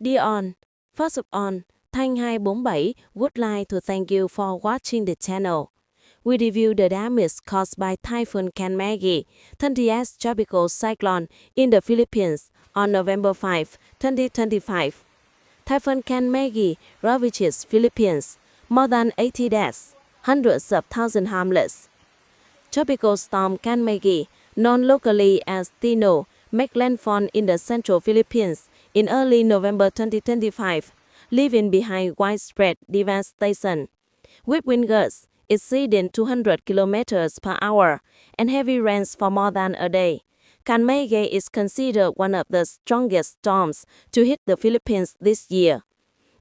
Dion. First of all, Thanh 247 would like to thank you for watching the channel. We review the damage caused by Typhoon Kalmaegi, 20th tropical cyclone in the Philippines on November 5, 2025. Typhoon Kalmaegi ravages Philippines, more than 80 deaths, hundreds of thousands harmless. Tropical storm Kalmaegi, known locally as Tino, made landfall in the central Philippines in early November 2025, leaving behind widespread devastation. With wind gusts exceeding 200 kilometers per hour and heavy rains for more than a day, Kalmaegi is considered one of the strongest storms to hit the Philippines this year.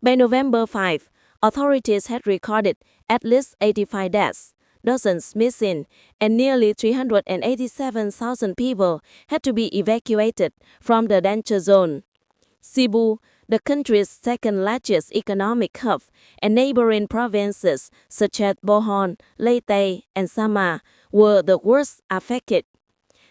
By November 5, authorities had recorded at least 85 deaths, dozens missing, and nearly 387,000 people had to be evacuated from the danger zone. Cebu, the country's second-largest economic hub, and neighboring provinces such as Bohol, Leyte, and Samar were the worst affected.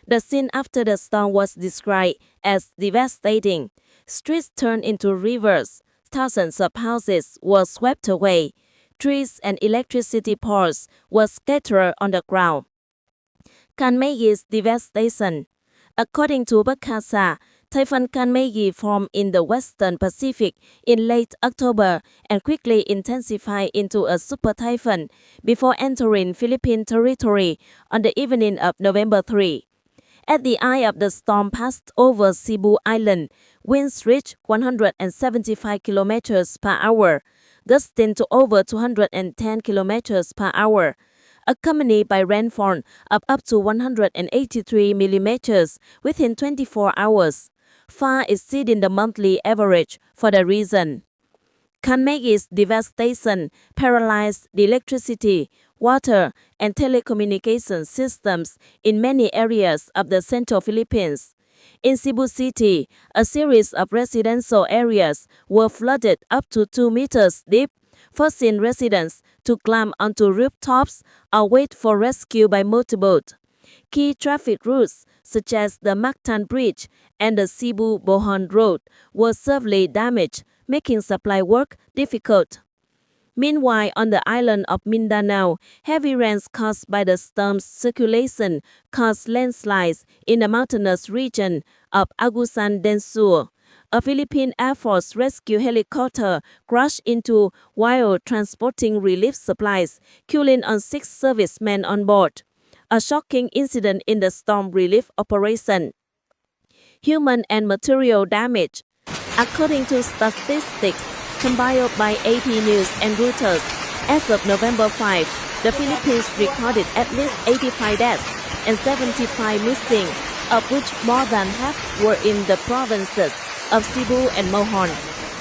The scene after the storm was described as devastating. Streets turned into rivers, thousands of houses were swept away, trees and electricity poles were scattered on the ground. Kalmaigi's devastation. According to Bakasa, Typhoon Kalmaegi formed in the western Pacific in late October and quickly intensified into a super typhoon before entering Philippine territory on the evening of November 3. As the eye of the storm passed over Cebu Island, winds reached 175 kilometers per hour, gusting to over 210 kilometers per hour, accompanied by rainfall of up to 183 millimeters within 24 hours, far exceeding the monthly average for the region. Kalmaigi's devastation paralyzed the electricity, water, and telecommunication systems in many areas of the central Philippines. In Cebu City, a series of residential areas were flooded up to 2 meters deep, forcing residents to climb onto rooftops or wait for rescue by motorboat. Key traffic routes, such as the Mactan Bridge and the Cebu-Bohol Road, were severely damaged, making supply work difficult. Meanwhile, on the island of Mindanao, heavy rains caused by the storm's circulation caused landslides in the mountainous region of Agusan del Sur. A Philippine Air Force rescue helicopter crashed into while transporting relief supplies, killing 6 servicemen on board. A shocking incident in the storm relief operation. Human and material damage. According to statistics compiled by AP News and Reuters, as of November 5, the Philippines recorded at least 85 deaths and 75 missing, of which more than half were in the provinces of Cebu and Bohol.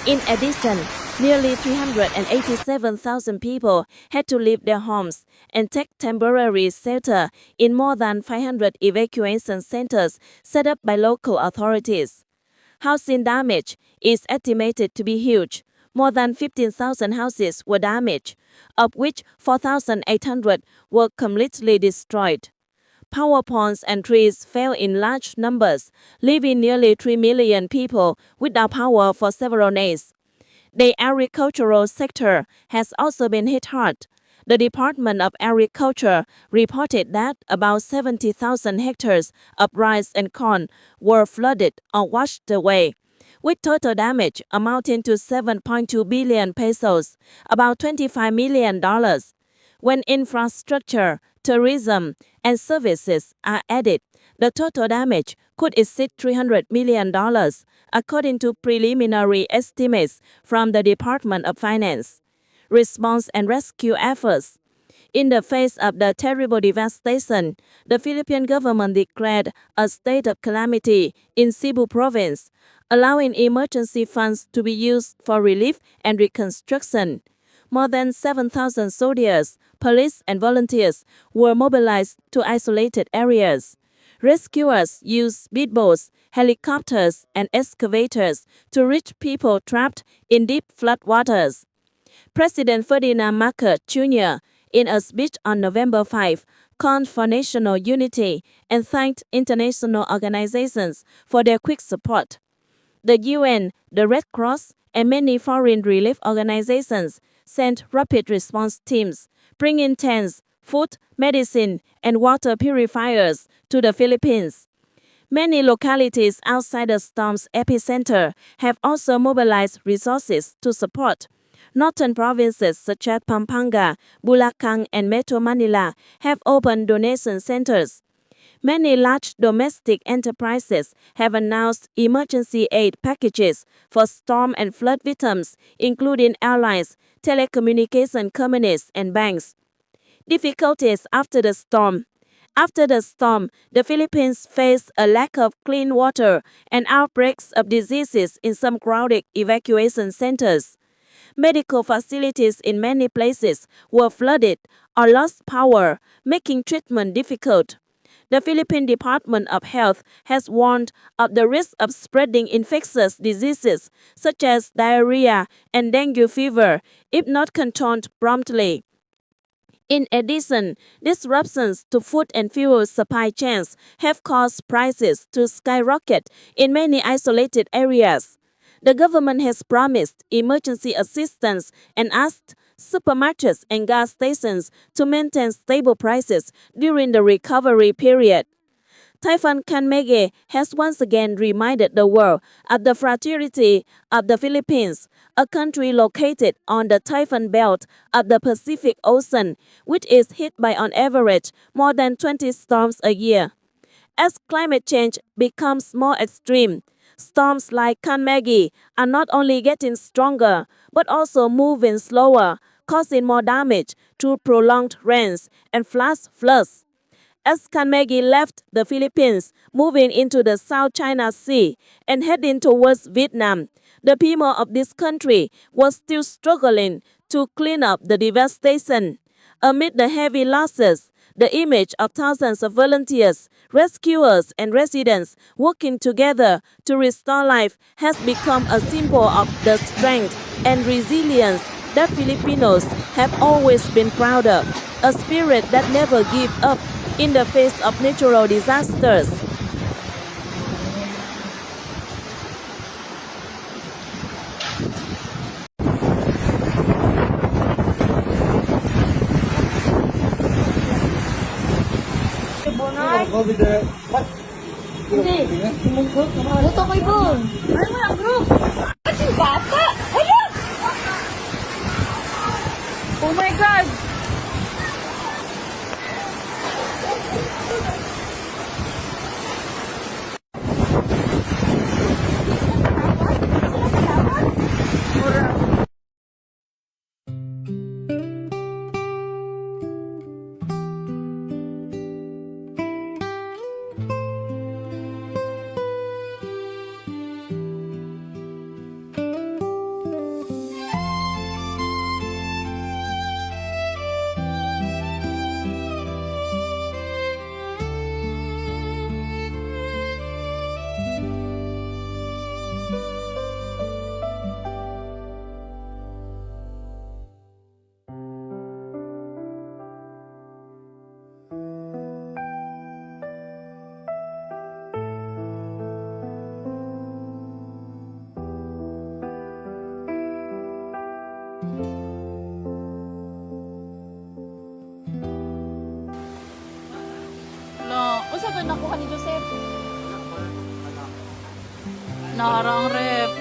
In addition, nearly 387,000 people had to leave their homes and take temporary shelter in more than 500 evacuation centers set up by local authorities. Housing damage is estimated to be huge. More than 15,000 houses were damaged, of which 4,800 were completely destroyed. Power poles and trees fell in large numbers, leaving nearly 3 million people without power for several days. The agricultural sector has also been hit hard. The Department of Agriculture reported that about 70,000 hectares of rice and corn were flooded or washed away, with total damage amounting to 7.2 billion pesos, about $25 million. When infrastructure, tourism, and services are added, the total damage could exceed $300 million, according to preliminary estimates from the Department of Finance. Response and rescue efforts. In the face of the terrible devastation, the Philippine government declared a state of calamity in Cebu province, allowing emergency funds to be used for relief and reconstruction. More than 7,000 soldiers, police, and volunteers were mobilized to isolated areas. Rescuers used speedboats, helicopters, and excavators to reach people trapped in deep floodwaters. President Ferdinand Marcos Jr., in a speech on November 5, called for national unity and thanked international organizations for their quick support. The UN, the Red Cross, and many foreign relief organizations sent rapid response teams, bringing tents, food, medicine, and water purifiers to the Philippines. Many localities outside the storm's epicenter have also mobilized resources to support. Northern provinces such as Pampanga, Bulacan, and Metro Manila have opened donation centers. Many large domestic enterprises have announced emergency aid packages for storm and flood victims, including airlines, telecommunication companies, and banks. Difficulties after the storm. After the storm, the Philippines faced a lack of clean water and outbreaks of diseases in some crowded evacuation centers. Medical facilities in many places were flooded or lost power, making treatment difficult. The Philippine Department of Health has warned of the risk of spreading infectious diseases such as diarrhea and dengue fever if not controlled promptly. In addition, disruptions to food and fuel supply chains have caused prices to skyrocket in many isolated areas. The government has promised emergency assistance and asked supermarkets and gas stations to maintain stable prices during the recovery period. Typhoon Kalmaegi has once again reminded the world of the fragility of the Philippines, a country located on the typhoon belt of the Pacific Ocean, which is hit by on average more than 20 storms a year. As climate change becomes more extreme, storms like Kalmaegi are not only getting stronger but also moving slower, causing more damage through prolonged rains and flash floods. As Kalmaegi left the Philippines, moving into the South China Sea and heading towards Vietnam, the people of this country were still struggling to clean up the devastation. Amid the heavy losses, the image of thousands of volunteers, rescuers, and residents working together to restore life has become a symbol of the strength and resilience that Filipinos have always been proud of, a spirit that never gives up in the face of natural disasters. Luto ko ibon. Ano mo ang group? At yung bata? Hala! Oh my God! Usa ka nakuha ni Joseph? Narang rep.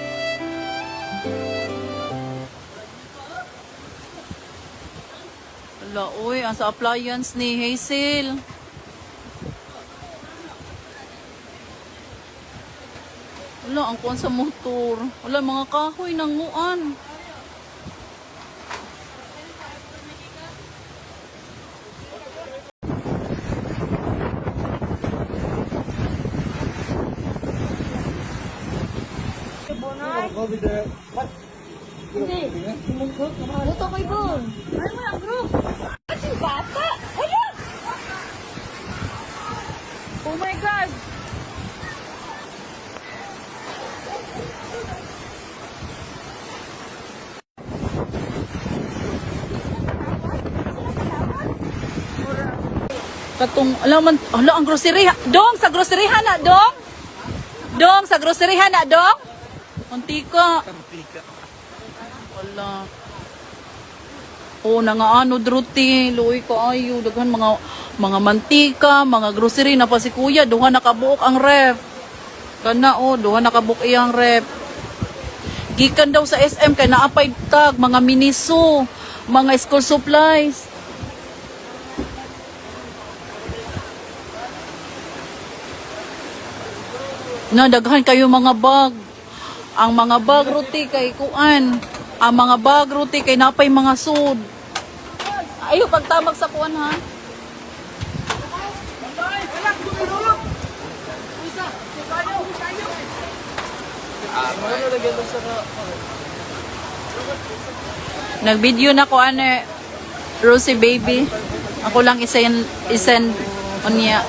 Wala, uy, ang sa appliance ni Hazel. Wala, ang kuwan sa motor. Wala, mga kahoy ng nguan. Hindi. Luto ko ibon. Ano mo ang group? At yung bata? Hala! Oh my God! Katong, alam ang grocery. Dong, sa groceryhan na, dong? Dong, sa groceryhan na, dong? Mantika. Wala. Oo, nangaano druti, luoy ko ayo, daghan mga mantika, mga grocery na pa si kuya, duha nakabuok ang ref. Kana duha nakabuok iyang ref. Gikan daw sa SM kay naapay tag mga miniso, mga school supplies. Na daghan kayo mga bag. Ang mga bag ruti kay kuan. Ang mga bag ruti kay napay mga sud. Ayo pagtamag sa kuan ha. Nag-video na ko ane Rosie baby. Ako lang isend on niya.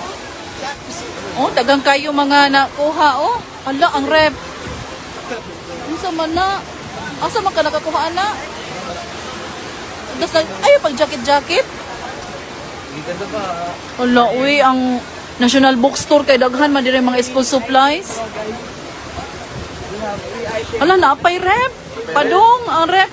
Oh, dagang kayo mga nakuha oh. Hala ang rep. Unsa man na? Asa man ka nakakuha na? Ay, pag jacket. Hala, uy, ang National Bookstore kay daghan man dire mga school supplies. Hala, napay rep. Padong ang rep.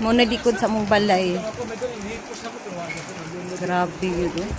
Mo na likod sa mong balay. Grabe yun.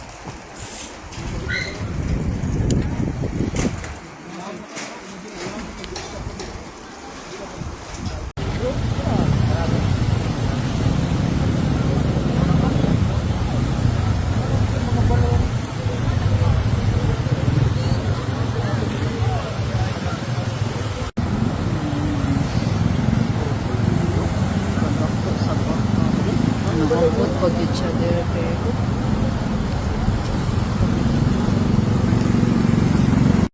Nakabot pag yun siya dire.